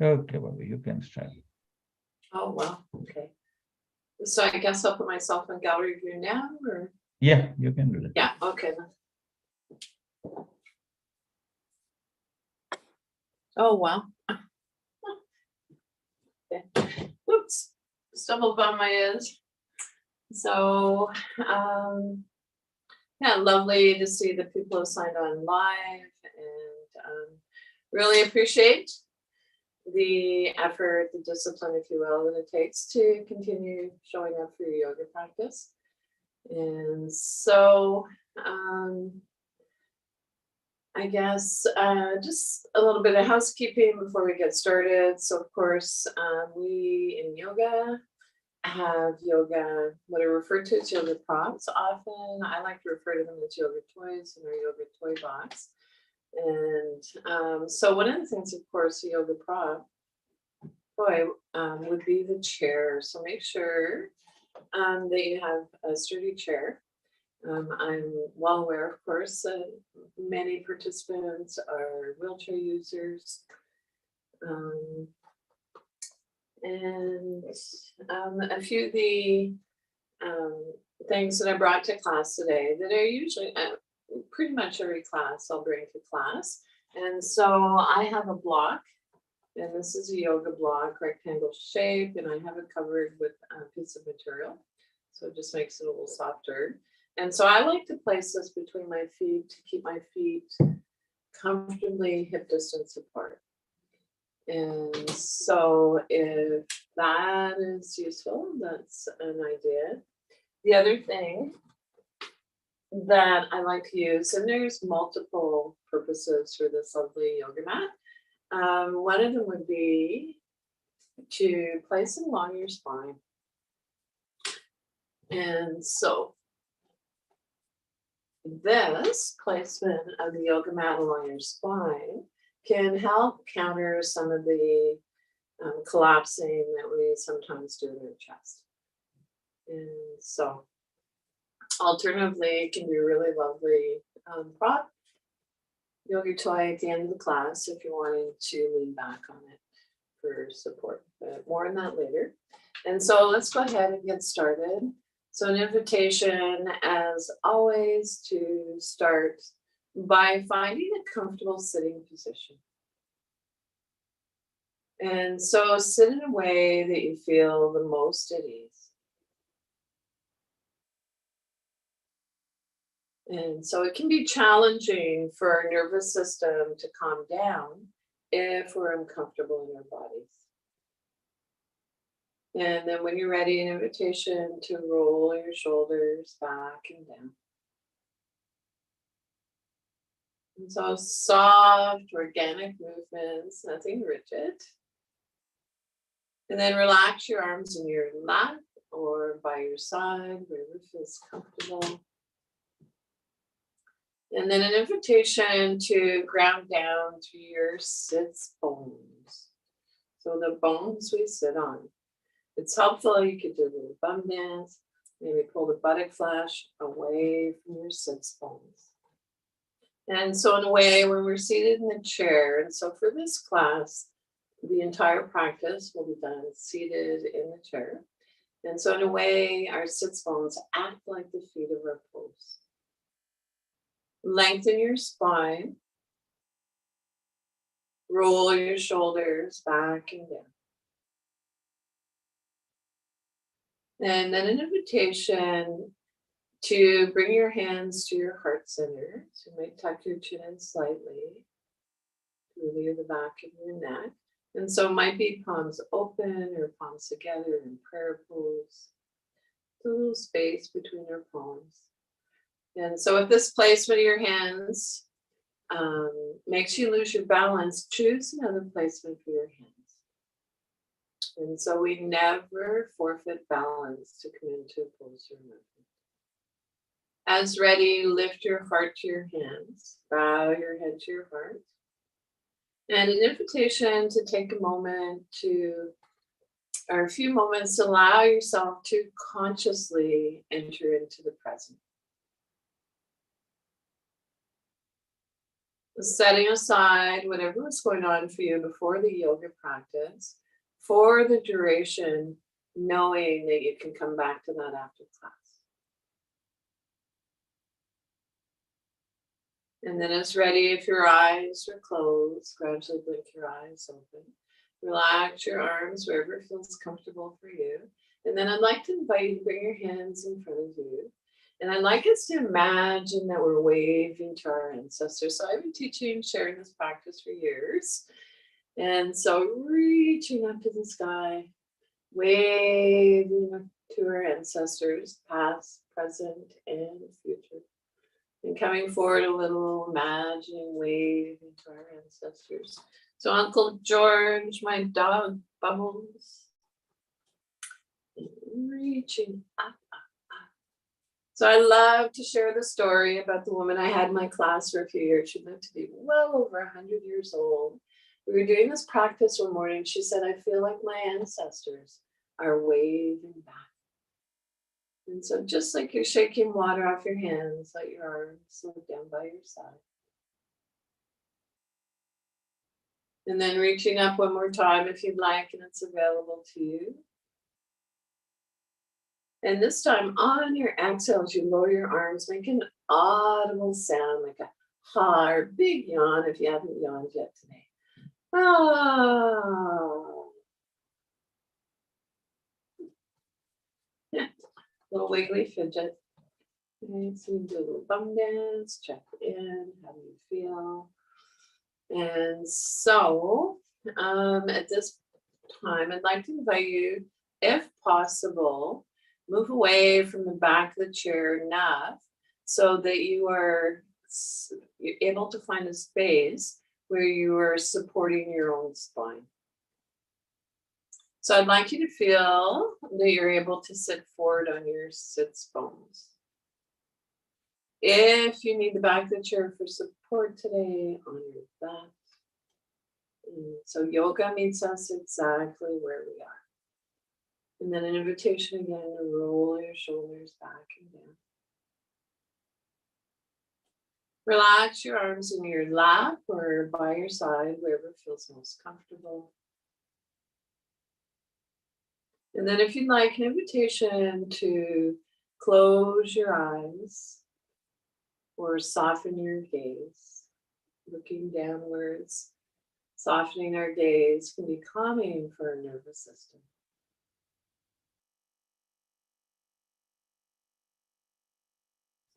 Okay, Bobbie, you can start. Oh, wow. Okay. So I guess I'll put myself in gallery view now, or? Yeah, you can do that. Yeah, okay. Oh, wow. Okay. Whoops, stumbled on my edge. So, yeah, lovely to see the people who signed on live, and really appreciate the effort, the discipline, if you will, that it takes to continue showing up for your yoga practice. And so, I guess just a little bit of housekeeping before we get started. So, of course, we in yoga have yoga, what are referred to as yoga props. Often I like to refer to them as yoga toys in our yoga toy box. And so one of the things, of course, a yoga prop toy would be the chair. So make sure that you have a sturdy chair. I'm well aware, of course, that many participants are wheelchair users. And a few of the things that I brought to class today that are usually pretty much every class I'll bring to class. And so I have a block, and this is a yoga block, rectangle shape, and I have it covered with a piece of material. So it just makes it a little softer. And so I like to place this between my feet to keep my feet comfortably hip distance apart. And so if that is useful, that's an idea. The other thing that I like to use, and there's multiple purposes for this lovely yoga mat. One of them would be to place it along your spine. And so this placement of the yoga mat along your spine can help counter some of the collapsing that we sometimes do in our chest. And so alternatively, it can be a really lovely prop yoga toy at the end of the class if you're wanting to lean back on it for support, but more on that later. And so let's go ahead and get started. So an invitation, as always, to start by finding a comfortable sitting position. And so sit in a way that you feel the most at ease. And so it can be challenging for our nervous system to calm down if we're uncomfortable in our bodies. And then when you're ready, an invitation to roll your shoulders back and down. And so soft, organic movements, nothing rigid. And then relax your arms in your lap or by your side, wherever feels comfortable. And then an invitation to ground down to your sits bones. So the bones we sit on. It's helpful, you could do a little bum dance, maybe pull the buttock flesh away from your sits bones. And so in a way, when we're seated in the chair, and so for this class, the entire practice will be done seated in the chair. And so in a way, our sits bones act like the feet of our pose. Lengthen your spine. Roll your shoulders back and down. And then an invitation to bring your hands to your heart center. So you might tuck your chin in slightly, relieve the back of your neck. And so it might be palms open or palms together in prayer pose. A little space between your palms. And so if this placement of your hands makes you lose your balance, choose another placement for your hands. And so we never forfeit balance to come into a pose or movement. As ready, lift your heart to your hands, bow your head to your heart. And an invitation to take a moment to are a few moments to allow yourself to consciously enter into the present. Setting aside whatever was going on for you before the yoga practice for the duration, knowing that you can come back to that after class. And then it's ready, if your eyes are closed, gradually blink your eyes open. Relax your arms wherever feels comfortable for you. And then I'd like to invite you to bring your hands in front of you. And I'd like us to imagine that we're waving to our ancestors. So I've been teaching, sharing this practice for years. And so reaching up to the sky, waving to our ancestors, past, present, and future. And coming forward a little, imagining, waving to our ancestors. So Uncle George, my dog, Bubbles, reaching up. So I love to share the story about the woman I had in my class for a few years. She lived to be well over 100 years old. We were doing this practice one morning. She said, I feel like my ancestors are waving back. And so just like you're shaking water off your hands, let your arms look down by your side. And then reaching up one more time if you'd like, and it's available to you. And this time on your exhale, as you lower your arms, make an audible sound like a ha or big yawn if you haven't yawned yet today. Ah. Yeah. Little wiggly fidget. Okay, so you do a little bum dance, check in, how do you feel? And so at this time, I'd like to invite you, if possible, move away from the back of the chair enough so that you're able to find a space where you are supporting your own spine. So I'd like you to feel that you're able to sit forward on your sits bones. If you need the back of the chair for support today, on your back. So yoga meets us exactly where we are. And then an invitation again to roll your shoulders back and down. Relax your arms in your lap or by your side, wherever feels most comfortable. And then if you'd like, an invitation to close your eyes or soften your gaze, looking downwards. Softening our gaze can be calming for our nervous system.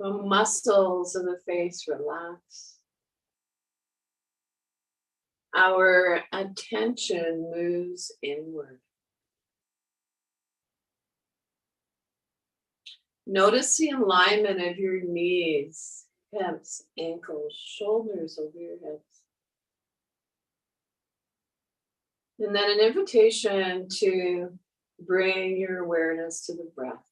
So muscles of the face relax. Our attention moves inward. Notice the alignment of your knees, hips, ankles, shoulders over your hips. And then an invitation to bring your awareness to the breath.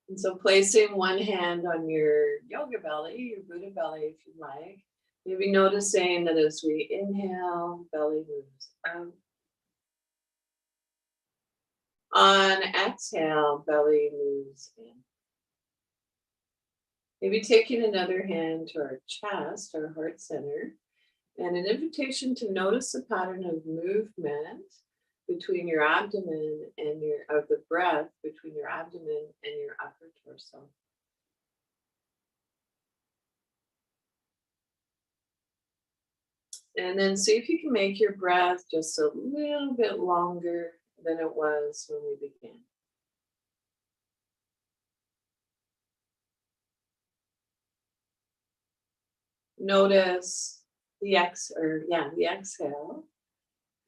And so placing one hand on your yoga belly, your Buddha belly if you like, maybe noticing that as we inhale, belly moves out. On exhale, belly moves in. Maybe taking another hand to our chest, our heart center, and an invitation to notice a pattern of movement between your abdomen and of the breath between your abdomen and your upper torso. And then see if you can make your breath just a little bit longer than it was when we began. Notice the exhale.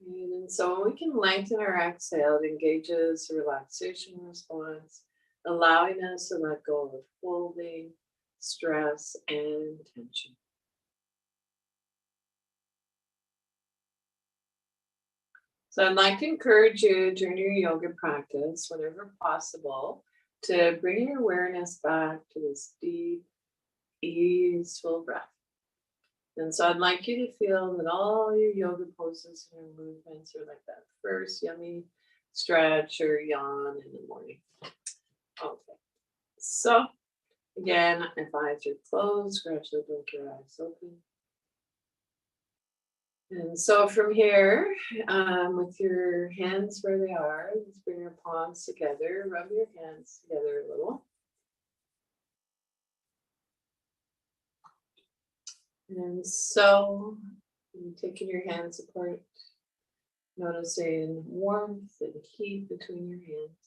And so we can lengthen our exhale. It engages the relaxation response, allowing us to let go of holding, stress, and tension. So I'd like to encourage you during your yoga practice, whenever possible, to bring your awareness back to this deep, easeful breath. And so I'd like you to feel that all your yoga poses and your movements are like that first yummy stretch or yawn in the morning. Okay. So again, if eyes are closed, gradually blink your eyes open. And so from here, with your hands where they are, let's bring your palms together, rub your hands together a little. And so, taking your hands apart, noticing warmth and heat between your hands.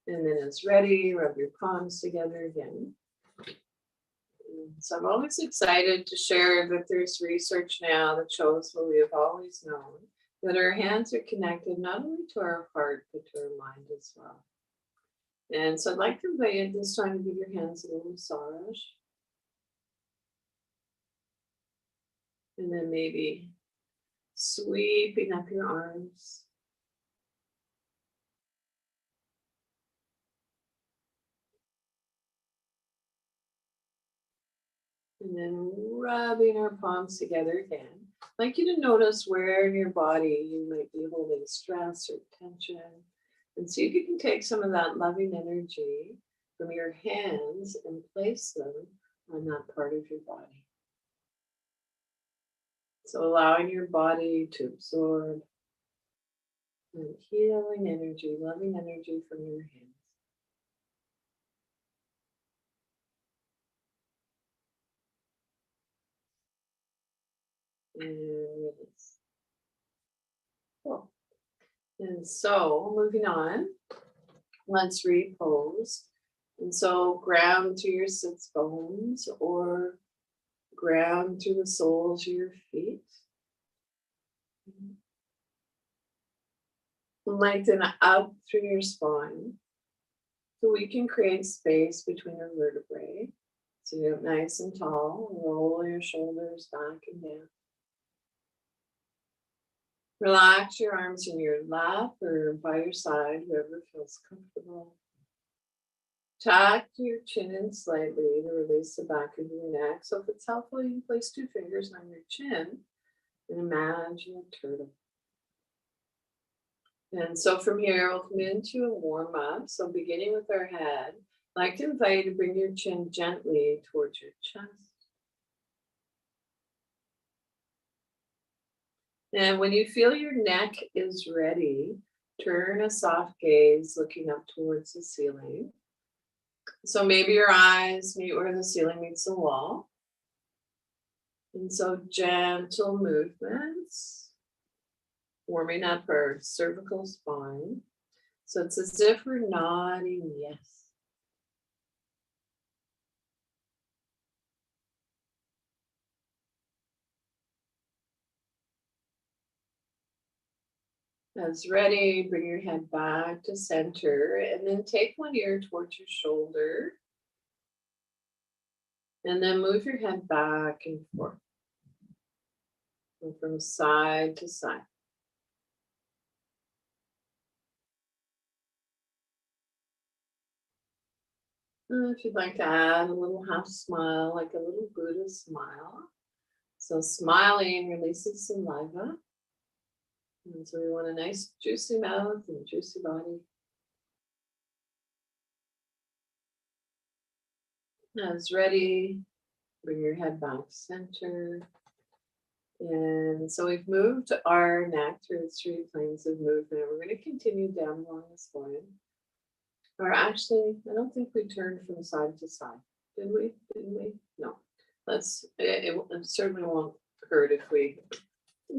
And then it's ready, rub your palms together again. So I'm always excited to share that there's research now that shows what we have always known, that our hands are connected not only to our heart, but to our mind as well. And so I'd like to invite you at this time to give your hands a little massage. And then maybe sweeping up your arms. And then rubbing our palms together again. I'd like you to notice where in your body you might be holding stress or tension. And see if you can take some of that loving energy from your hands and place them on that part of your body. So allowing your body to absorb and healing energy, loving energy from your hands. And release. Cool. And so moving on, let's repose. And so ground to your sits bones or ground through the soles of your feet. Lengthen up through your spine so we can create space between our vertebrae. So you're nice and tall, roll your shoulders back and down. Relax your arms in your lap or by your side, whoever feels comfortable. Tuck your chin in slightly to release the back of your neck. So if it's helpful, you can place 2 fingers on your chin and imagine a turtle. And so from here, we'll come into a warm up. So beginning with our head, I'd like to invite you to bring your chin gently towards your chest. And when you feel your neck is ready, turn a soft gaze looking up towards the ceiling. So maybe your eyes meet where the ceiling meets the wall. And so gentle movements, warming up our cervical spine. So it's as if we're nodding yes. As ready, bring your head back to center and then take one ear towards your shoulder. And then move your head back and forth. And from side to side. And if you'd like to add a little half smile, like a little Buddha smile. So smiling releases saliva. And so we want a nice juicy mouth and juicy body. As ready, bring your head back center. And so we've moved our neck through 3 planes of movement. We're going to continue down along the spine. Or actually, I don't think we turned from side to side. Did we? Didn't we? No. It certainly won't hurt if we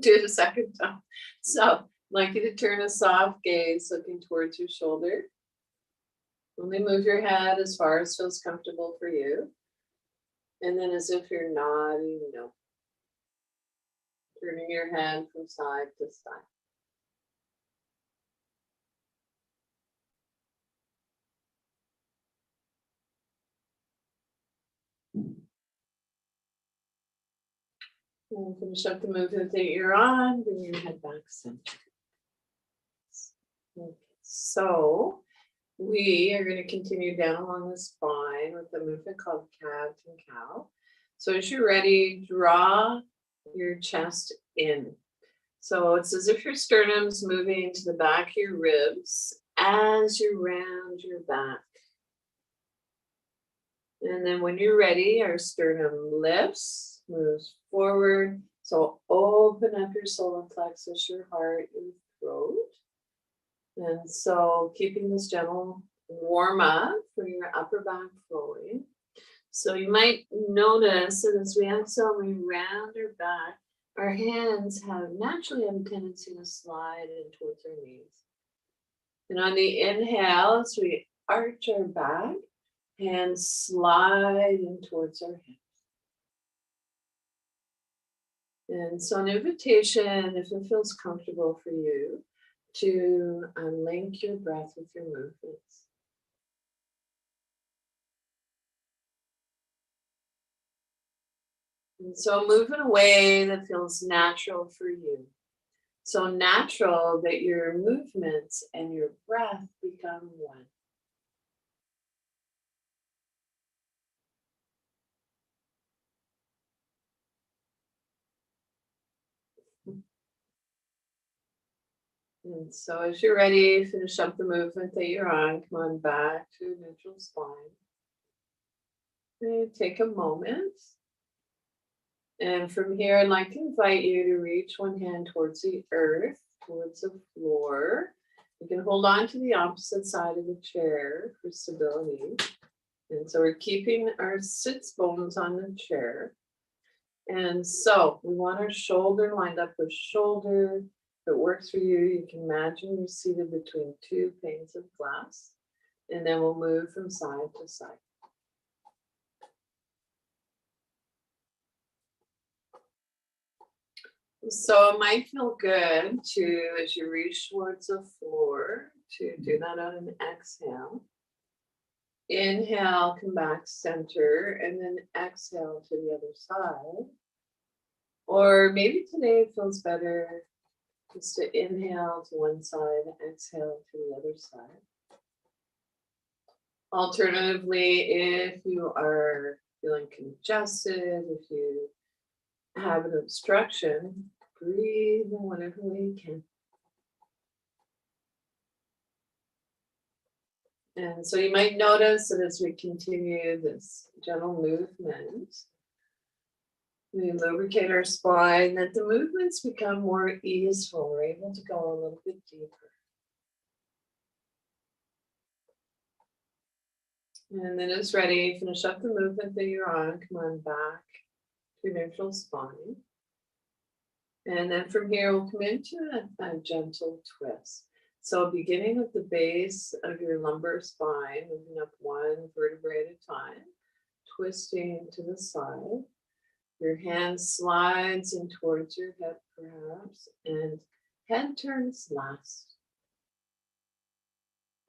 do it a second time. So I'd like you to turn a soft gaze looking towards your shoulder. Only move your head as far as feels comfortable for you. And then as if you're nodding, no. Turning your head from side to side. And finish up the movement that you're on. Bring your head back center. Okay. So we are going to continue down along the spine with a movement called cat and cow. So as you're ready, draw your chest in. So it's as if your sternum's moving to the back of your ribs as you round your back. And then when you're ready, our sternum lifts, moves forward. So open up your solar plexus, your heart, your throat. And so keeping this gentle warm up for your upper back flowing. So you might notice that as we exhale, we round our back, our hands naturally have a tendency to slide in towards our knees. And on the inhale, as we arch our back, hands slide in towards our hips. And so an invitation, if it feels comfortable for you, to link your breath with your movements. And so move in a way that feels natural for you. So natural that your movements and your breath become one. And so as you're ready, finish up the movement that you're on. Come on back to a neutral spine. And take a moment. And from here, I'd like to invite you to reach one hand towards the earth, towards the floor. You can hold on to the opposite side of the chair for stability. And so we're keeping our sits bones on the chair. And so we want our shoulder lined up with shoulder. If it works for you, you can imagine you're seated between two panes of glass. And then we'll move from side to side. So it might feel good to, as you reach towards the floor, to do that on an exhale. Inhale, come back center, and then exhale to the other side. Or maybe today it feels better just to inhale to one side, exhale to the other side. Alternatively, if you are feeling congested, if you have an obstruction, breathe in whatever way you can. And so you might notice that as we continue this gentle movement, we lubricate our spine, that the movements become more easeful. We're able to go a little bit deeper. And then it's ready. Finish up the movement that you're on. Come on back to neutral spine. And then from here, we'll come into a gentle twist. So beginning at the base of your lumbar spine, moving up one vertebrae at a time, twisting to the side. Your hand slides in towards your hip perhaps, and head turns last.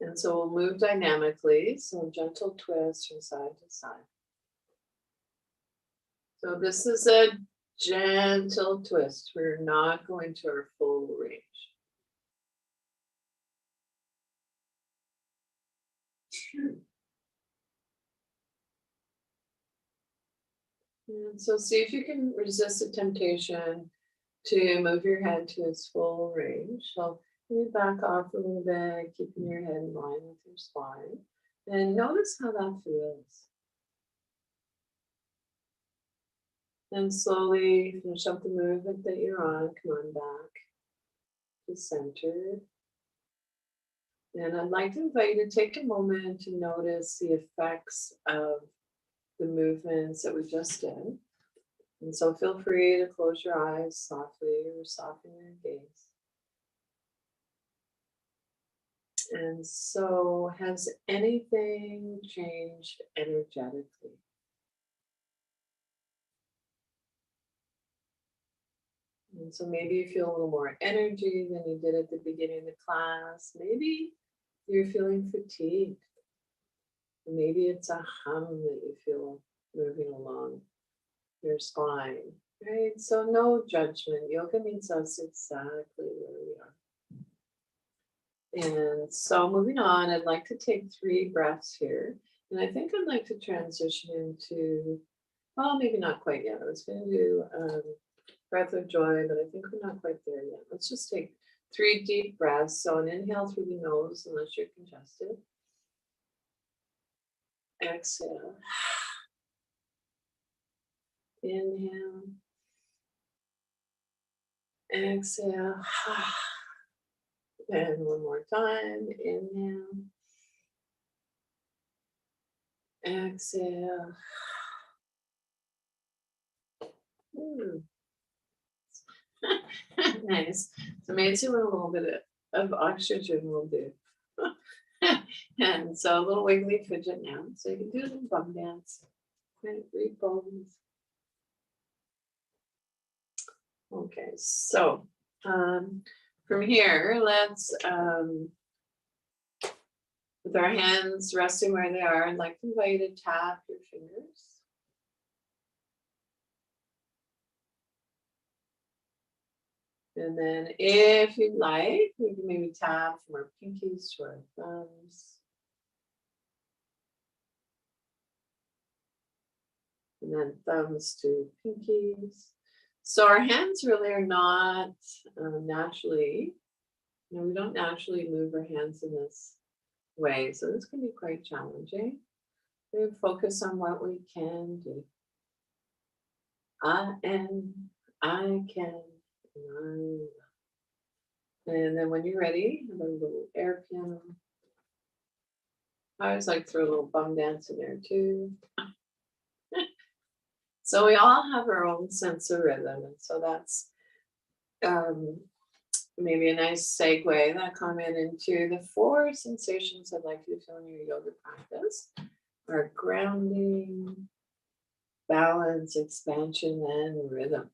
And so we'll move dynamically, so gentle twist from side to side. So this is a gentle twist. We're not going to our full range. And so see if you can resist the temptation to move your head to its full range. So maybe back off a little bit, keeping your head in line with your spine. And notice how that feels. And slowly finish up the movement that you're on. Come on back to center. And I'd like to invite you to take a moment to notice the effects of the movements that we just did. And so feel free to close your eyes softly or soften your gaze. And so has anything changed energetically? And so maybe you feel a little more energy than you did at the beginning of the class. Maybe you're feeling fatigued. Maybe it's a hum that you feel moving along your spine, right? So no judgment. Yoga meets us exactly where we are. And so moving on, I'd like to take 3 breaths here. And I think I'd like to transition into Well, maybe not quite yet. I was going to do breath of joy, but I think we're not quite there yet. Let's just take 3 deep breaths. So an inhale through the nose, unless you're congested. Exhale. Inhale. Exhale. And one more time. Inhale. Exhale. Nice. So maybe a little bit of oxygen will do. And so a little wiggly fidget now. So you can do a little bum dance. Okay, repose. Okay, so from here, let's with our hands resting where they are, I'd like to invite you to tap your fingers. And then if you'd like, we can maybe tap from our pinkies to our thumbs. And then thumbs to pinkies. So our hands really are not naturally, we don't naturally move our hands in this way. So this can be quite challenging. We focus on what we can do. I am, I can, and I will. And then when you're ready, have a little air piano. I always like to throw a little bum dance in there too. So we all have our own sense of rhythm. And so that's maybe a nice segue, that comment into the 4 sensations I'd like you to feel in your yoga practice are grounding, balance, expansion, and rhythm.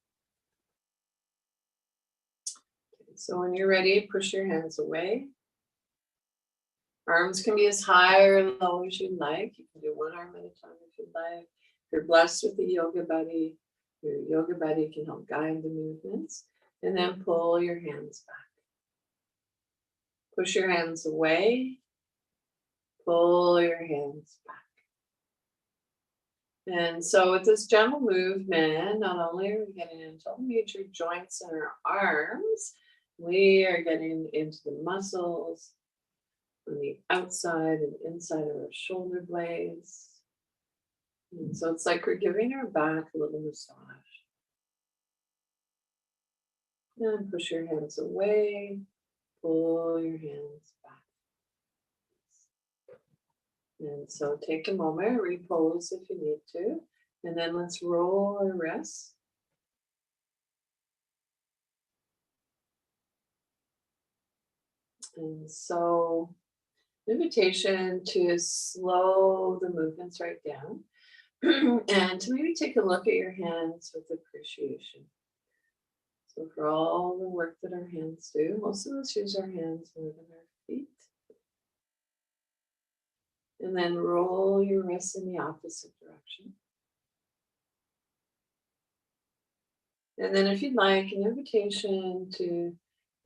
Okay, so when you're ready, push your hands away. Arms can be as high or low as you like. You can do one arm at a time if you'd like. If you're blessed with a yoga buddy, your yoga buddy can help guide the movements. And then pull your hands back. Push your hands away. Pull your hands back. And so with this gentle movement, not only are we getting into all the major joints in our arms, we are getting into the muscles on the outside and inside of our shoulder blades. And so it's like we're giving our back a little massage. And push your hands away, pull your hands back. And so take a moment, repose if you need to, and then let's roll our wrists. And so invitation to slow the movements right down and to maybe take a look at your hands with appreciation. So for all the work that our hands do, most of us use our hands more than our feet. And then roll your wrists in the opposite direction. And then if you'd like, an invitation to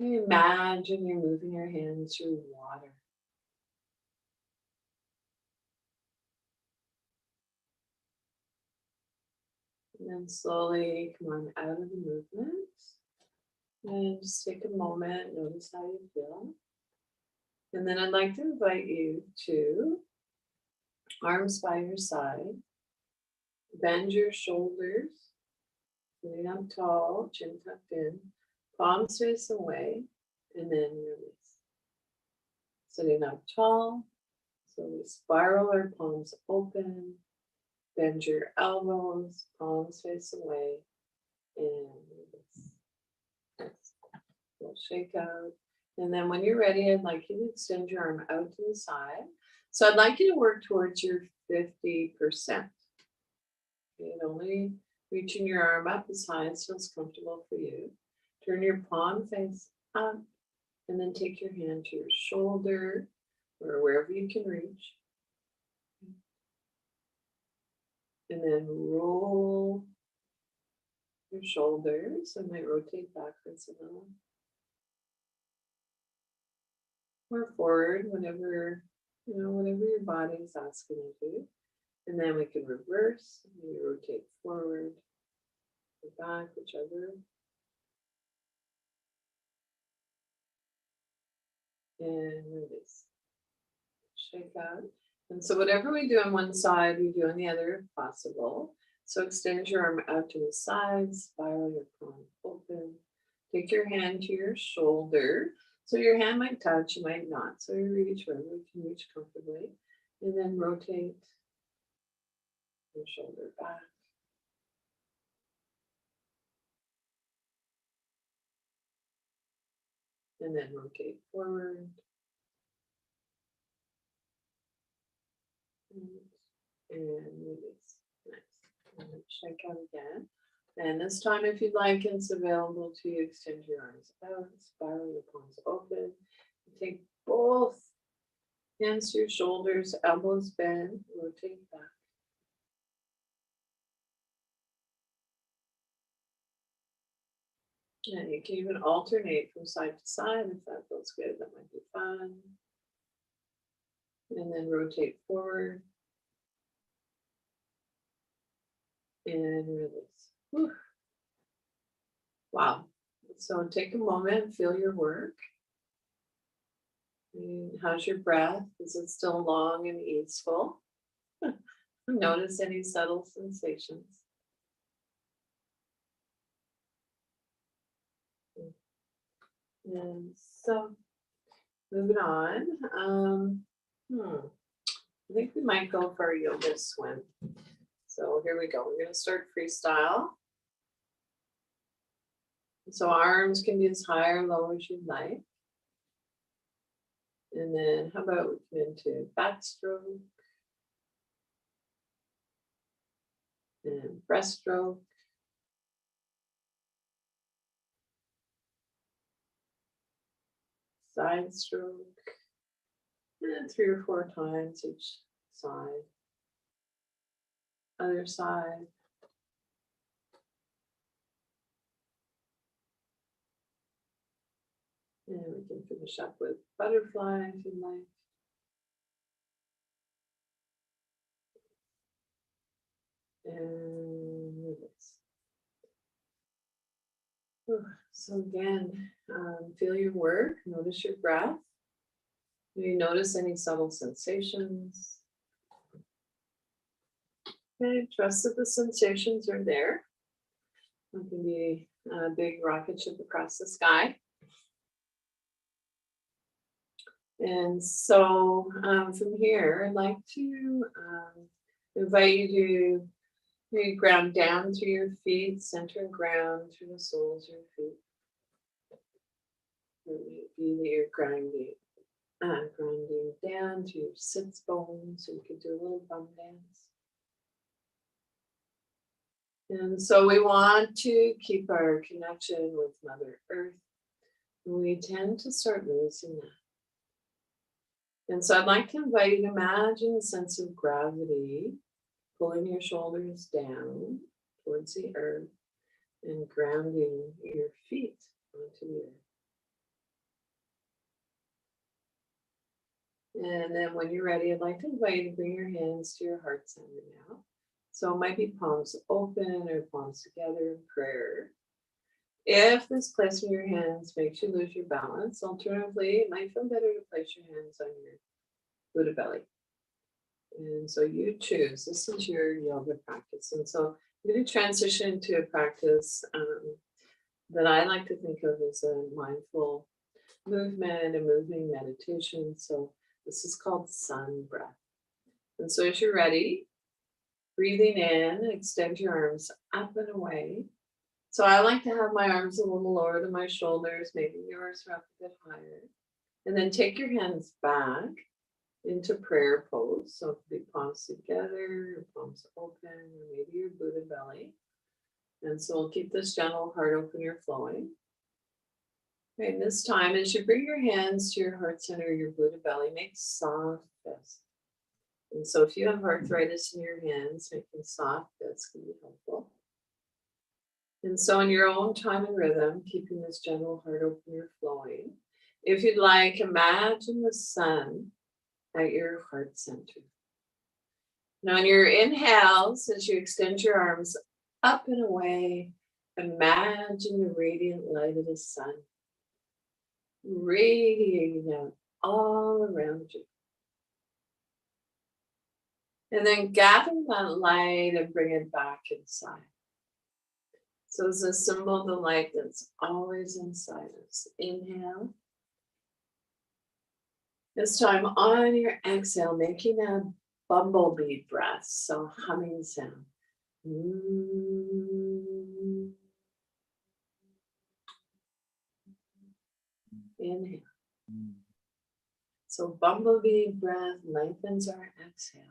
imagine you're moving your hands through water. And then slowly come on out of the movement. And just take a moment, notice how you feel. And then I'd like to invite you to arms by your side. Bend your shoulders, sitting up tall, chin tucked in, palms face away, and then release. Sitting up tall, so we spiral our palms open, bend your elbows, palms face away, and release. We'll shake out. And then when you're ready, I'd like you to extend your arm out to the side. So I'd like you to work towards your 50%. Okay, only reaching your arm up as high as feels comfortable for you. Turn your palm face up and then take your hand to your shoulder or wherever you can reach. And then roll your shoulders. I might rotate backwards a little. Or forward, whatever your body is asking you to do. And then we can reverse, maybe rotate forward or back, whichever. And release. Shake out. And so whatever we do on one side, we do on the other if possible. So extend your arm out to the side, spiral your palm open. Take your hand to your shoulder. So your hand might touch, it might not. So you reach wherever you can reach comfortably. And then rotate your shoulder back. And then rotate forward. And release. Nice. And then shake out again. And this time, if you'd like, it's available to you. Extend your arms out, spiral your palms open. Take both hands to your shoulders, elbows bend, rotate back. And you can even alternate from side to side if that feels good. That might be fun. And then rotate forward. And release. Whew. Wow. So take a moment and feel your work. And how's your breath? Is it still long and easeful? Notice any subtle sensations. And so moving on. I think we might go for a yoga swim. So here we go. We're going to start freestyle. So arms can be as high or low as you'd like. And then how about we come into backstroke and breaststroke. Side stroke. And 3 or 4 times each side. Other side. And we can finish up with butterfly if you like. And release. So again, feel your work, notice your breath. You notice any subtle sensations. Okay, trust that the sensations are there. It can be a big rocket ship across the sky. And so from here, I'd like to invite you to maybe ground down through your feet, center and ground through the soles of your feet. Maybe that you're grounding down to your sits bones, so you could do a little bum dance. And so we want to keep our connection with Mother Earth. And we tend to start losing that. And so I'd like to invite you to imagine a sense of gravity pulling your shoulders down towards the earth and grounding your feet onto the earth. And then when you're ready, I'd like to invite you to bring your hands to your heart center now. So it might be palms open or palms together in prayer. If this placement of your hands makes you lose your balance, alternatively, it might feel better to place your hands on your Buddha belly. And so you choose. This is your yoga practice. And so I'm going to transition to a practice that I like to think of as a mindful movement, a moving meditation. So this is called sun breath. And so as you're ready, breathing in, extend your arms up and away. So I like to have my arms a little lower than my shoulders, maybe yours are up a bit higher. And then take your hands back into prayer pose. So it could be palms together, palms open, or maybe your Buddha belly. And so we'll keep this gentle heart opener flowing. Okay, and this time, as you bring your hands to your heart center, your Buddha belly, make soft fists. And so if you have arthritis in your hands, making soft fists can be helpful. And so in your own time and rhythm, keeping this gentle heart opener flowing. If you'd like, imagine the sun at your heart center. Now on your inhales, as you extend your arms up and away, imagine the radiant light of the sun radiating out all around you. And then gather that light and bring it back inside. So it's a symbol of the light that's always inside us. Inhale. This time on your exhale, making a bumblebee breath, so humming sound. Inhale. So bumblebee breath lengthens our exhale.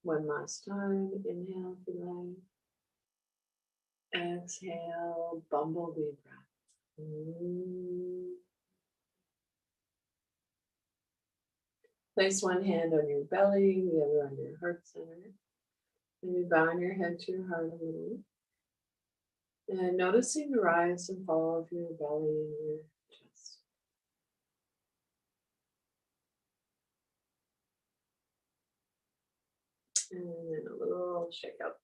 One last time. Inhale if you like. Exhale, bumblebee breath. Place one hand on your belly, the other on your heart center. Maybe bowing your head to your heart a little. And noticing the rise and fall of your belly and your chest. And then a little shake out.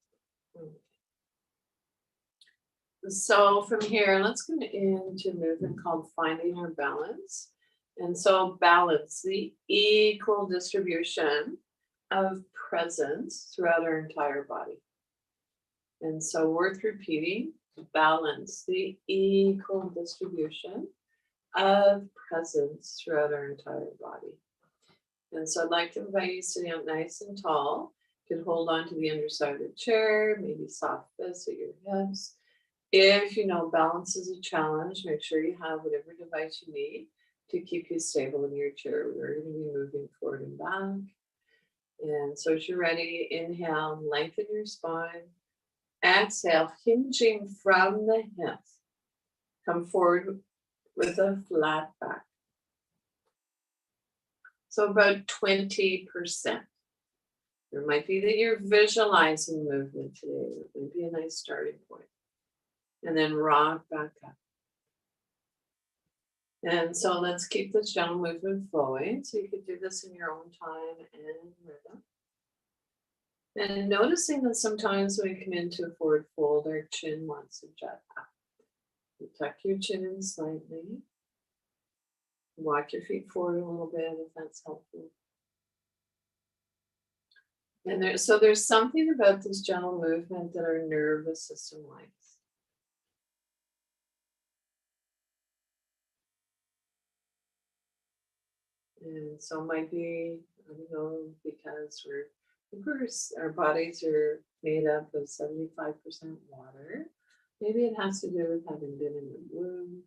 So from here, let's go into a movement called finding our balance. And so balance, the equal distribution of presence throughout our entire body. And so worth repeating, balance, the equal distribution of presence throughout our entire body. And so I'd like to invite you sitting up nice and tall. You can hold on to the underside of the chair, maybe soft fists at your hips. If you know balance is a challenge, make sure you have whatever device you need to keep you stable in your chair. We're going to be moving forward and back. And so as you're ready, inhale, lengthen your spine. Exhale, hinging from the hips. Come forward with a flat back. So about 20%. There might be that you're visualizing movement today. It would be a nice starting point. And then rock back up. And so let's keep this gentle movement flowing. So you could do this in your own time and rhythm. And noticing that sometimes when we come into a forward fold, our chin wants to jet up. You tuck your chin in slightly. Walk your feet forward a little bit if that's helpful. And there's something about this gentle movement that our nervous system likes. And so it might be, I don't know, because our bodies are made up of 75% water. Maybe it has to do with having been in the womb.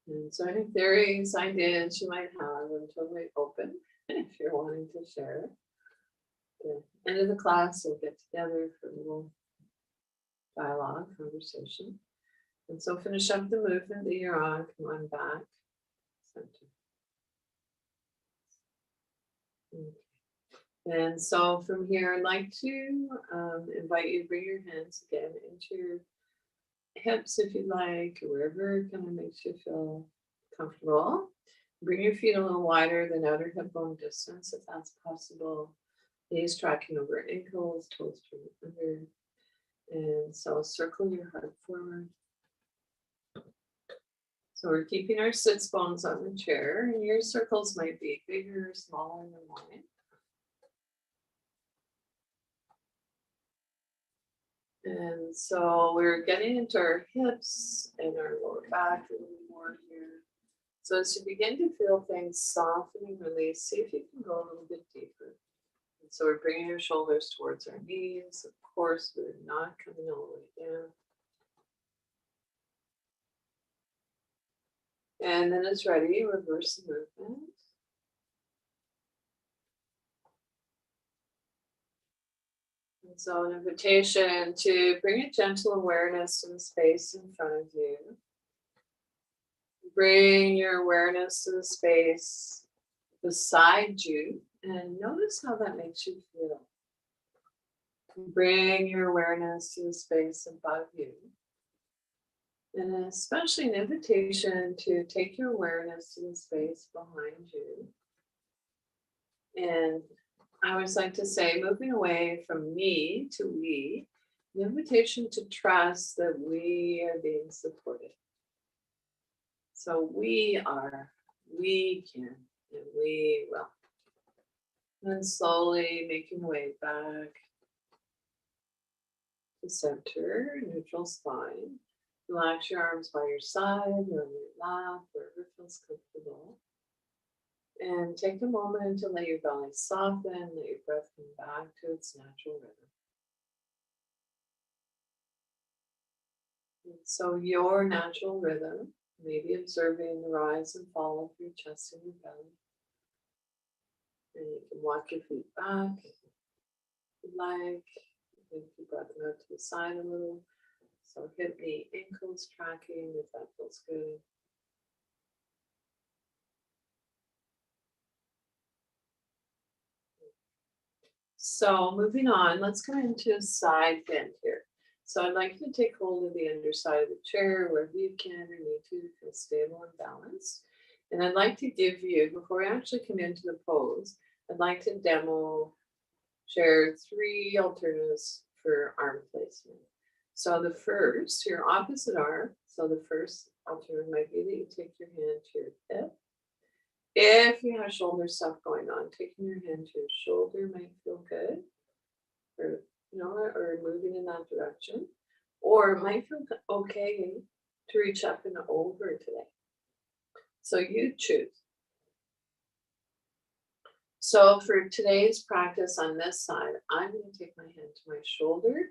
And so any theories, ideas you might have, I'm totally open if you're wanting to share. At the end of the class, we'll get together for a little dialogue, conversation. And so finish up the movement that you're on. Come on back. Center. Okay. And so from here, I'd like to invite you to bring your hands again into your hips if you like, or wherever kind of makes you feel comfortable. Bring your feet a little wider than outer hip bone distance if that's possible. Knees tracking over ankles, toes turning under. And so circle your heart forward. So we're keeping our sits bones on the chair, and your circles might be bigger or smaller than mine. And so we're getting into our hips and our lower back a little more here. So as you begin to feel things soften and release, see if you can go a little bit deeper. And so we're bringing your shoulders towards our knees. Of course, we're not coming all the way down. And then it's ready, reverse the movement. And so an invitation to bring a gentle awareness to the space in front of you. Bring your awareness to the space beside you and notice how that makes you feel. Bring your awareness to the space above you. And especially an invitation to take your awareness to the space behind you. And I always like to say, moving away from me to we, an invitation to trust that we are being supported. So we can, and we will. And then slowly making your way back to center, neutral spine. Relax your arms by your side or on your lap, wherever feels comfortable. And take a moment to let your belly soften, let your breath come back to its natural rhythm. And so your natural rhythm, maybe observing the rise and fall of your chest and your belly. And you can walk your feet back if you like. Take your breath out to the side a little. So hip, knee, ankles tracking if that feels good. So moving on, let's come into a side bend here. So I'd like you to take hold of the underside of the chair wherever you can or need to feel stable and balanced. And I'd like to give you, before we actually come into the pose, I'd like to share 3 alternatives for arm placement. So the first, your opposite arm. So the first alternative might be that you take your hand to your hip. If you have shoulder stuff going on, taking your hand to your shoulder might feel good, or or moving in that direction, or it might feel okay to reach up and over today. So you choose. So for today's practice on this side, I'm going to take my hand to my shoulder,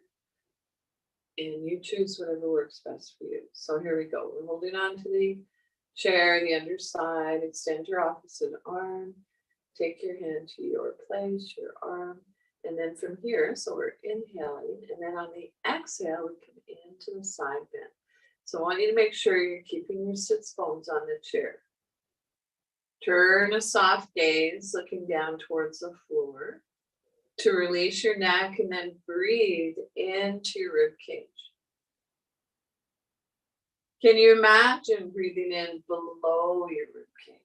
and you choose whatever works best for you. So here we go. We're holding on to the chair, the underside, extend your opposite arm, take your hand to your place, your arm, and then from here, so we're inhaling, and then on the exhale, we come into the side bend. So I want you to make sure you're keeping your sits bones on the chair. Turn a soft gaze, looking down towards the floor to release your neck, and then breathe into your rib cage. Can you imagine breathing in below your rib cage?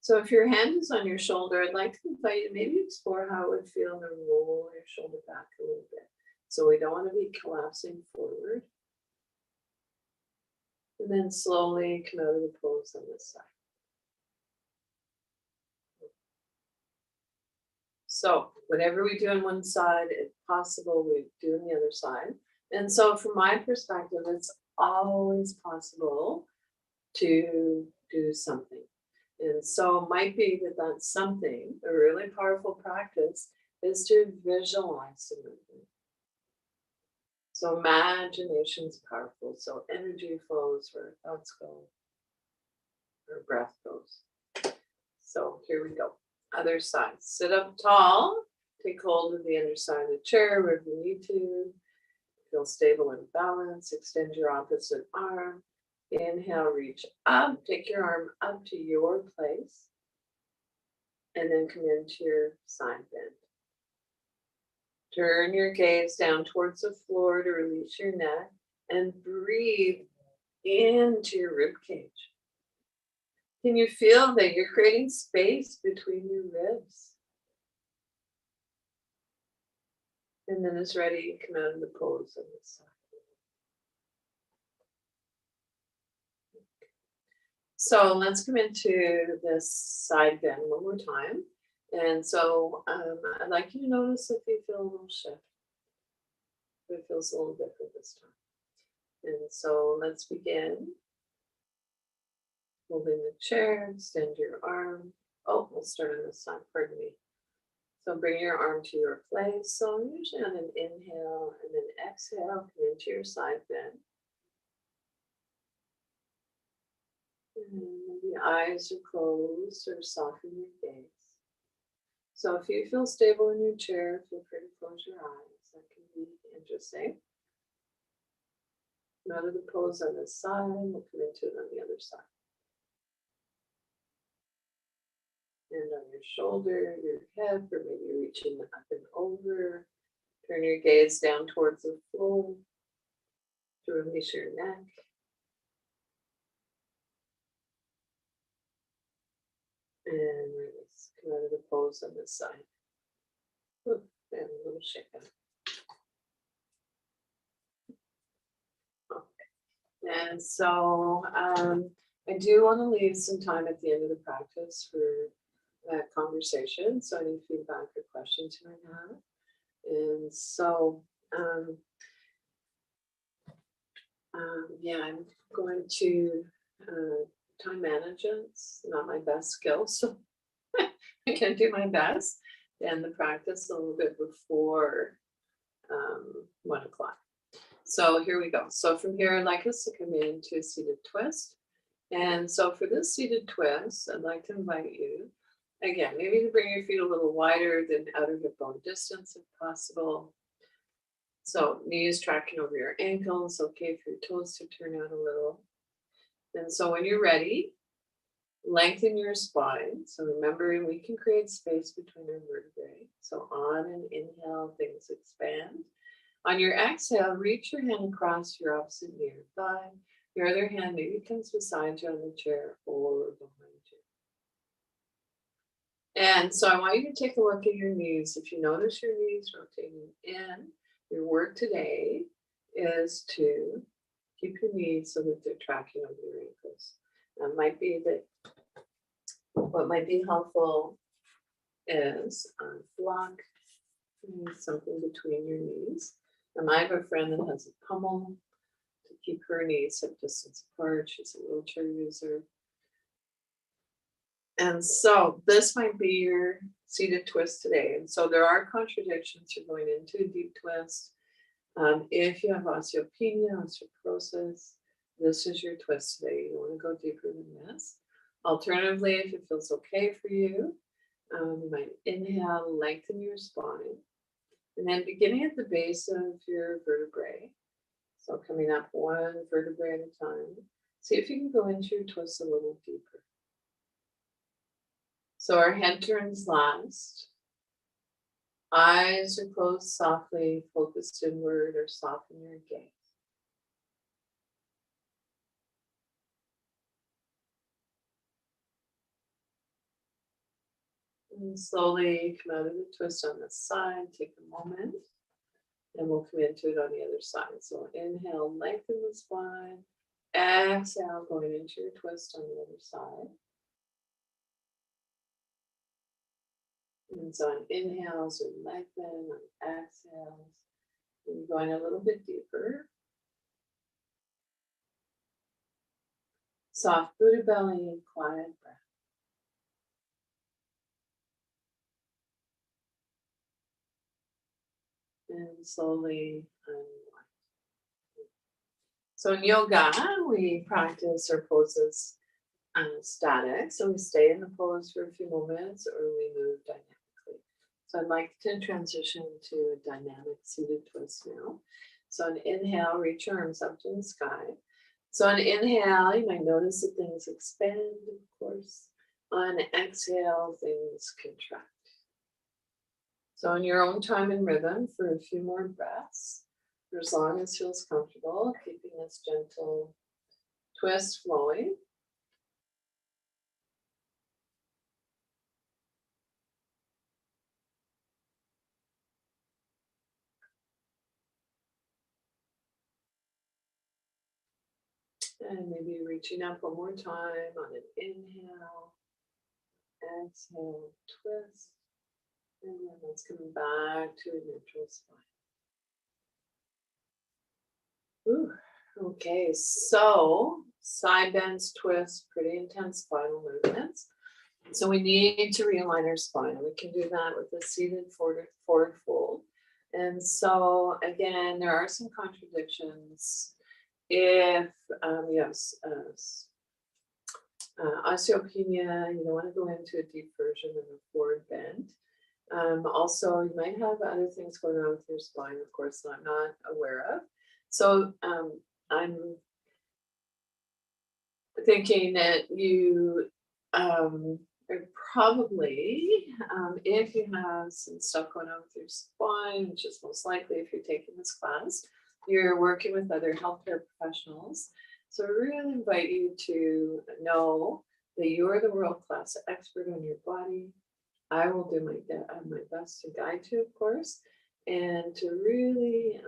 So if your hand is on your shoulder, I'd like to invite you to maybe explore how it would feel to roll your shoulder back a little bit. So we don't want to be collapsing forward. And then slowly come out of the pose on this side. So whatever we do on one side, if possible, we do on the other side. And so from my perspective, it's always possible to do something. And so it might be that that's something, a really powerful practice, is to visualize the movement. So imagination's powerful. So energy flows where thoughts go, where breath goes. So here we go. Other side. Sit up tall. Take hold of the underside of the chair wherever you need to. Feel stable and balanced. Extend your opposite arm. Inhale, reach up. Take your arm up to your place. And then come into your side bend. Turn your gaze down towards the floor to release your neck. And breathe into your rib cage. Can you feel that you're creating space between your ribs? And then it's ready, you come out of the pose on this side. So let's come into this side bend one more time. And so I'd like you to notice if you feel a little shift. If it feels a little different this time. And so let's begin. Holding the chair, extend your arm. Oh, we'll start on this side, pardon me. So bring your arm to your place. So usually on an inhale and then exhale, come into your side bend. And the eyes are closed or soften your gaze. So if you feel stable in your chair, feel free to close your eyes. That can be interesting. Come out of the pose on this side, we'll come into it on the other side. And on your shoulder, your hip, or maybe reaching up and over. Turn your gaze down towards the floor to release your neck. And release. Come out of the pose on this side. Ooh, and a little shake up. Okay. And so I do want to leave some time at the end of the practice for that conversation. So any feedback or questions you might have. And so, yeah, I'm going to time management's not my best skill, so I can do my best and the practice a little bit before 1 o'clock. So here we go. So from here, I'd like us to come into a seated twist. And so for this seated twist, I'd like to invite you, again, maybe to bring your feet a little wider than outer hip bone distance if possible. So knees tracking over your ankles, okay for your toes to turn out a little. And so when you're ready, lengthen your spine. So remembering we can create space between our vertebrae. So on an inhale, things expand. On your exhale, reach your hand across your opposite knee or thigh. Your other hand maybe comes beside you on the chair or behind you. And so I want you to take a look at your knees. If you notice your knees rotating in, your work today is to keep your knees so that they're tracking over your ankles. That might be that what might be helpful is block something between your knees. I have a friend that has a pummel to keep her knees hip distance apart. She's a wheelchair user. And so this might be your seated twist today. And so there are contradictions. You're going into a deep twist. If you have osteopenia, osteoporosis, this is your twist today. You don't want to go deeper than this. Alternatively, if it feels okay for you, you might inhale, lengthen your spine. And then beginning at the base of your vertebrae. So coming up one vertebrae at a time. See if you can go into your twist a little deeper. So our head turns last. Eyes are closed softly, focused inward or soften your gaze. And slowly come out of the twist on this side, take a moment, and we'll come into it on the other side. So inhale, lengthen the spine. Exhale, going into your twist on the other side. And so on inhales, we lengthen, on exhales, and going a little bit deeper. Soft Buddha belly, quiet breath. And slowly unwind. So in yoga, we practice our poses static. So we stay in the pose for a few moments or we move dynamically. So I'd like to transition to a dynamic seated twist now. So on inhale, reach your arms up to the sky. So on inhale, you might notice that things expand, of course. On exhale, things contract. So in your own time and rhythm for a few more breaths, for as long as feels comfortable, keeping this gentle twist flowing. And maybe reaching up one more time on an inhale, exhale, twist. And then let's come back to a neutral spine. Ooh, okay, so side bends, twists, pretty intense spinal movements. So we need to realign our spine. We can do that with a seated forward fold. And so again, there are some contradictions. If you have osteopenia, you don't want to go into a deep version of a forward bend. Also, you might have other things going on with your spine, of course, that I'm not aware of. So I'm thinking that you are probably, if you have some stuff going on with your spine, which is most likely if you're taking this class, you're working with other healthcare professionals. So I really invite you to know that you're the world-class expert on your body. I will do my best to guide you, of course, and to really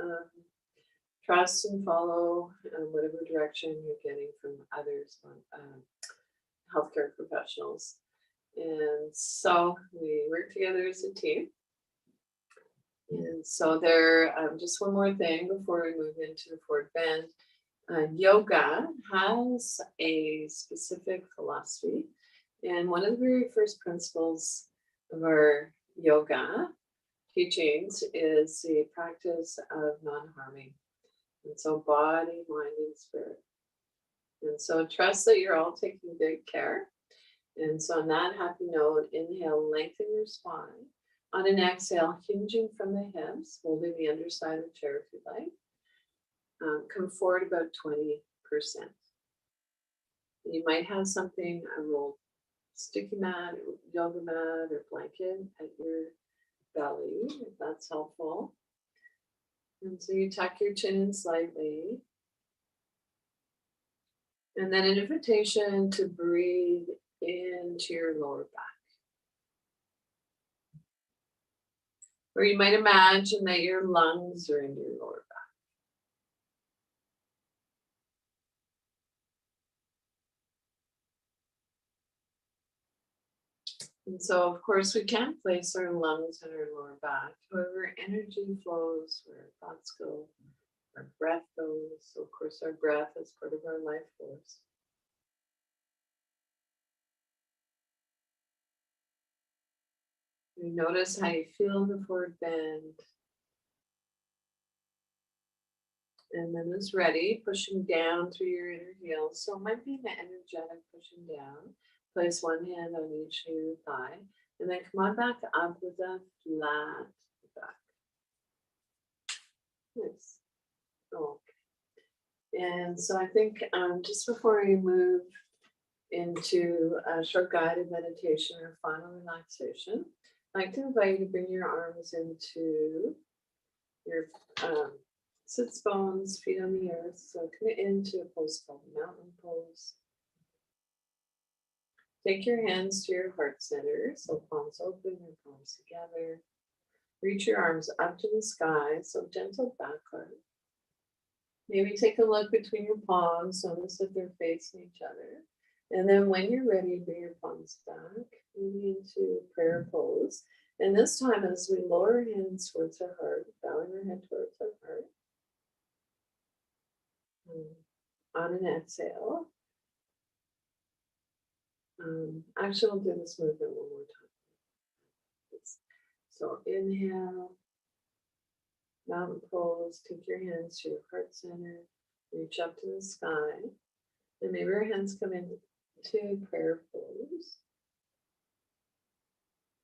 trust and follow whatever direction you're getting from others, healthcare professionals. And so we work together as a team. And so there, just one more thing before we move into the fourth band. Yoga has a specific philosophy. And one of the very first principles of our yoga teachings is the practice of non-harming. And so body, mind, and spirit. And so trust that you're all taking good care. And so on that happy note, inhale, lengthen your spine. On an exhale, hinging from the hips, holding the underside of the chair if you like. Come forward about 20%. You might have something, a rolled sticky mat, yoga mat, or blanket at your belly, if that's helpful. And so you tuck your chin in slightly. And then an invitation to breathe into your lower back. Or you might imagine that your lungs are in your lower back. And so, of course, we can't place our lungs in our lower back. However, energy flows where thoughts go, our breath goes. So, of course, our breath is part of our life force. You notice how you feel the forward bend. And then it's ready, pushing down through your inner heels. So it might be an energetic pushing down. Place one hand on each new thigh. And then come on back up with a flat back. Nice. Okay. And so I think just before we move into a short guided meditation or final relaxation, I'd like to invite you to bring your arms into your sits bones, feet on the earth. So commit into a pose called mountain pose. Take your hands to your heart center, so palms open and palms together. Reach your arms up to the sky, so gentle back arch. Maybe take a look between your palms, notice that they're facing each other. And then when you're ready, bring your palms back, moving into prayer pose. And this time, as we lower our hands towards our heart, bowing our head towards our heart. On an exhale. Actually, I'll do this movement one more time. So inhale, mountain pose, take your hands to your heart center, reach up to the sky, and maybe your hands come into prayer pose.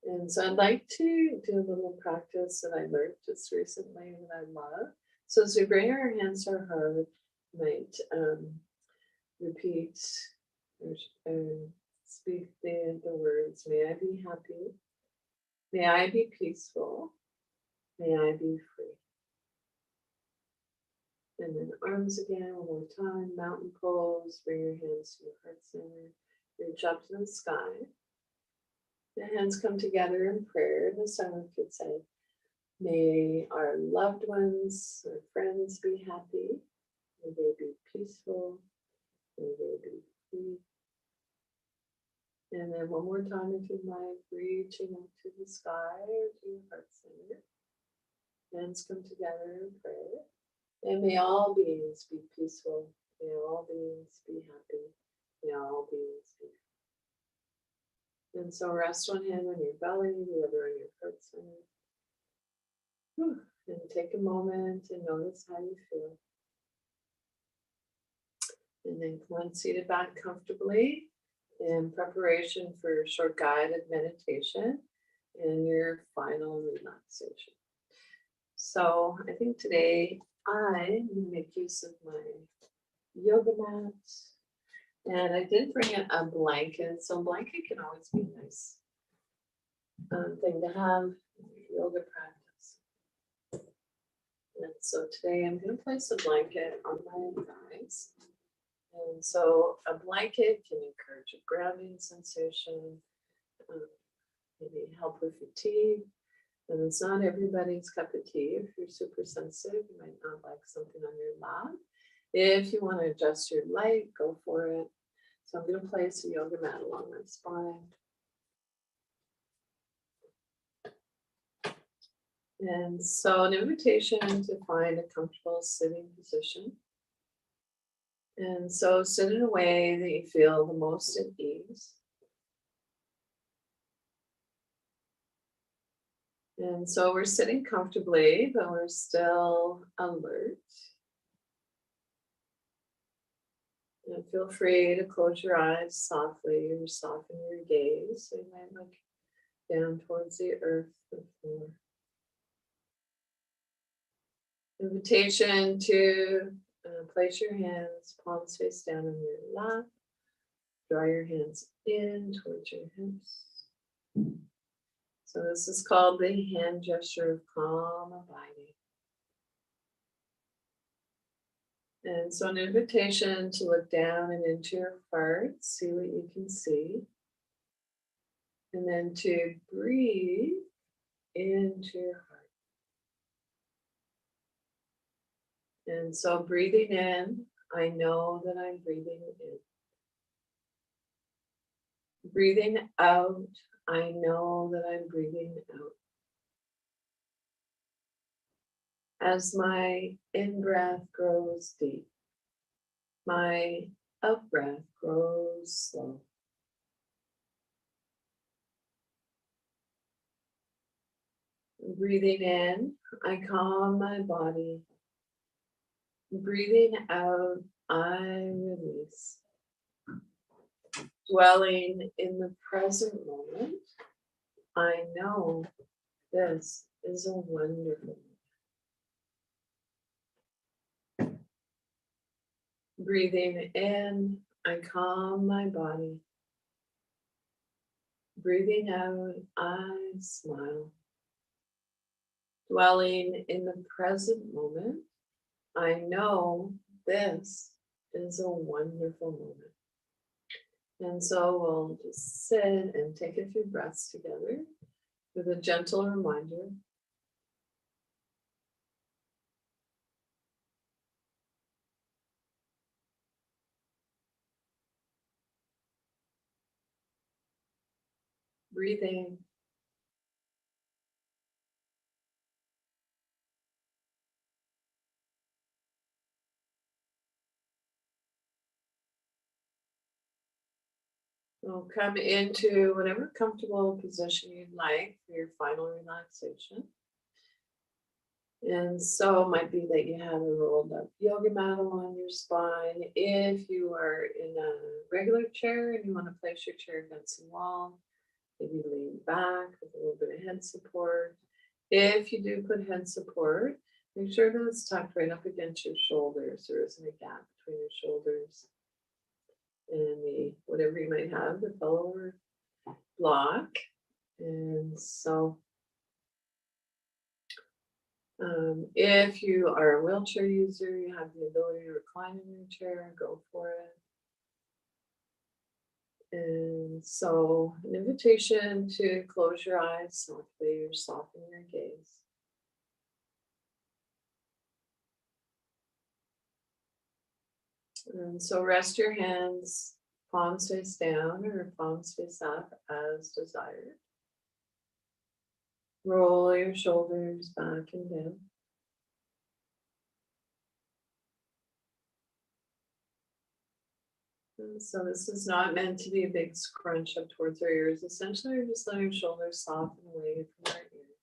And so I'd like to do a little practice that I learned just recently that I love. So as we bring our hands to our heart, you might repeat or speak the words, may I be happy, may I be peaceful, may I be free. And then arms again, one more time, mountain pose, bring your hands to your heart center, reach up to the sky. The hands come together in prayer. This time we could say, may our loved ones or friends be happy, may they be peaceful, may they be free. And then one more time, if you like, reaching up to the sky or to your heart center. Hands come together in prayer. And may all beings be peaceful. May all beings be happy. May all beings be free. And so rest one hand on your belly, the other on your heart center. And take a moment and notice how you feel. And then come on, seated back comfortably in preparation for short guided meditation and your final relaxation. So I think today I'm going to make use of my yoga mat. And I did bring a blanket, so a blanket can always be a nice thing to have in your yoga practice. And so today I'm going to place a blanket on my thighs. And so a blanket can encourage a grounding sensation, maybe help with fatigue. And it's not everybody's cup of tea. If you're super sensitive, you might not like something on your lap. If you want to adjust your light, go for it. So I'm going to place a yoga mat along my spine. And so an invitation to find a comfortable sitting position. And so sit in a way that you feel the most at ease. And so we're sitting comfortably, but we're still alert. And feel free to close your eyes softly or soften your gaze. So you might look down towards the earth, the floor. Invitation to place your hands, palms face down on your lap. Draw your hands in towards your hips. So this is called the hand gesture of calm abiding. And so an invitation to look down and into your heart, see what you can see. And then to breathe into your heart. And so breathing in, I know that I'm breathing in. Breathing out, I know that I'm breathing out. As my in-breath grows deep, my out-breath grows slow. Breathing in, I calm my body. Breathing out, I release. Dwelling in the present moment, I know this is a wonderful moment. Breathing in, I calm my body. Breathing out, I smile. Dwelling in the present moment, I know this is a wonderful moment. And so we'll just sit and take a few breaths together with a gentle reminder. Breathing. We'll come into whatever comfortable position you'd like for your final relaxation. And so it might be that you have a rolled up yoga mat along your spine. If you are in a regular chair and you want to place your chair against the wall, maybe lean back with a little bit of head support. If you do put head support, make sure that it's tucked right up against your shoulders. There isn't a gap between your shoulders and the whatever you might have, the pillow or block. And so if you are a wheelchair user, you have the ability to recline in your chair, go for it. And so an invitation to close your eyes softly or soften your gaze. And so rest your hands, palms face down or palms face up as desired. Roll your shoulders back and down. And so this is not meant to be a big scrunch up towards our ears. Essentially, you're just letting your shoulders soften away from our ears.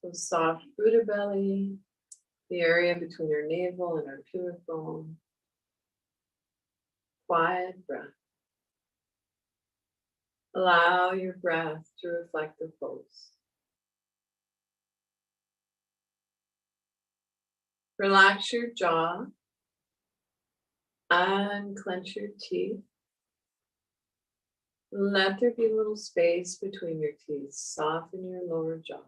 So soft Buddha belly, the area between our navel and our pubic bone. Quiet breath. Allow your breath to reflect the pose. Relax your jaw Unclench your teeth. Let there be a little space between your teeth. Soften your lower jaw.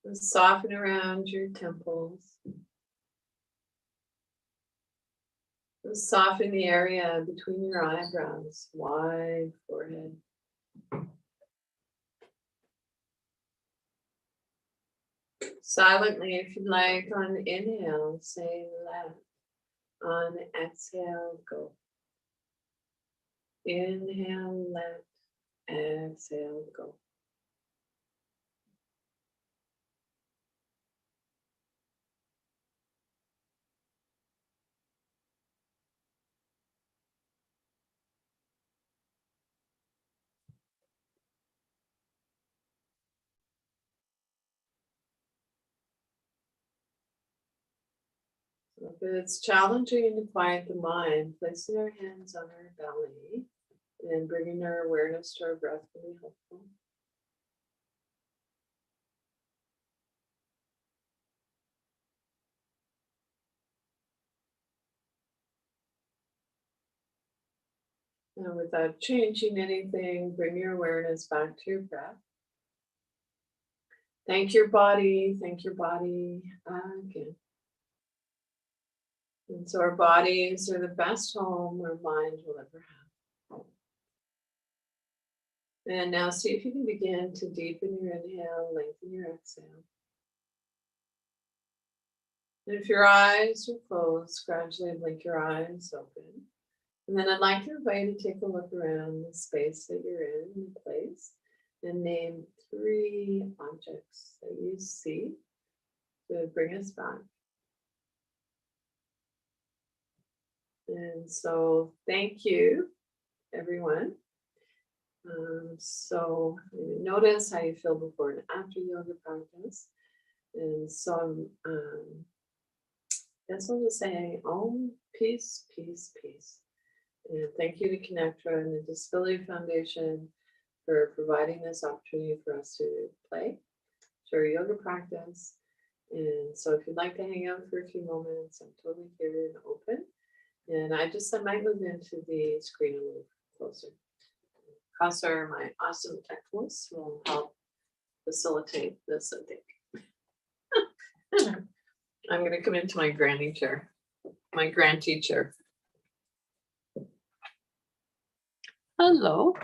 And soften around your temples. And soften the area between your eyebrows. Wide forehead. Silently, if you like, on inhale, say let. On exhale, go. Inhale, let. Exhale, go. If it's challenging to quiet the mind, placing our hands on our belly and bringing our awareness to our breath can be helpful. And without changing anything, bring your awareness back to your breath. Thank your body again. And so our bodies are the best home our mind will ever have. And now see if you can begin to deepen your inhale, lengthen your exhale. And if your eyes are closed, gradually blink your eyes open. And then I'd like to invite you to take a look around the space that you're in, the place, and name 3 objects that you see to bring us back. And so thank you, everyone. So notice how you feel before and after yoga practice. And so that's what we're saying, Om, peace, peace, peace. And thank you to Connectra and the Disability Foundation for providing this opportunity for us to play, share yoga practice. And so if you'd like to hang out for a few moments, I'm totally here and open. And I might move into the screen a little closer. Kasar, my awesome technicals, will help facilitate this, I think. I'm going to come into my granny chair, my grantee chair. Hello.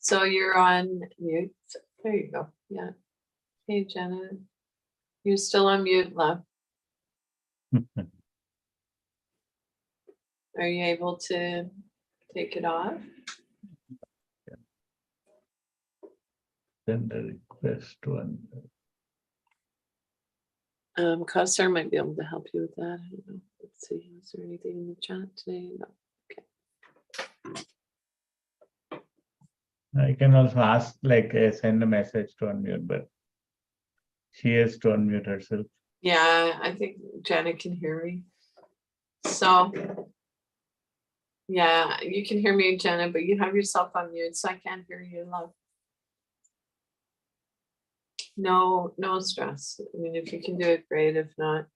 So you're on mute. There you go. Yeah. Hey, Jenna. You're still on mute, love. Are you able to take it off? Send a request to Kasar might be able to help you with that. I don't know. Let's see. Is there anything in the chat today? No. Okay. I can also ask, like, send a message to unmute, but she has to unmute herself. Yeah, I think Janet can hear me. So, yeah, you can hear me, Janet, but you have yourself on mute, so I can't hear you, love. No stress. I mean, if you can do it, great. If not,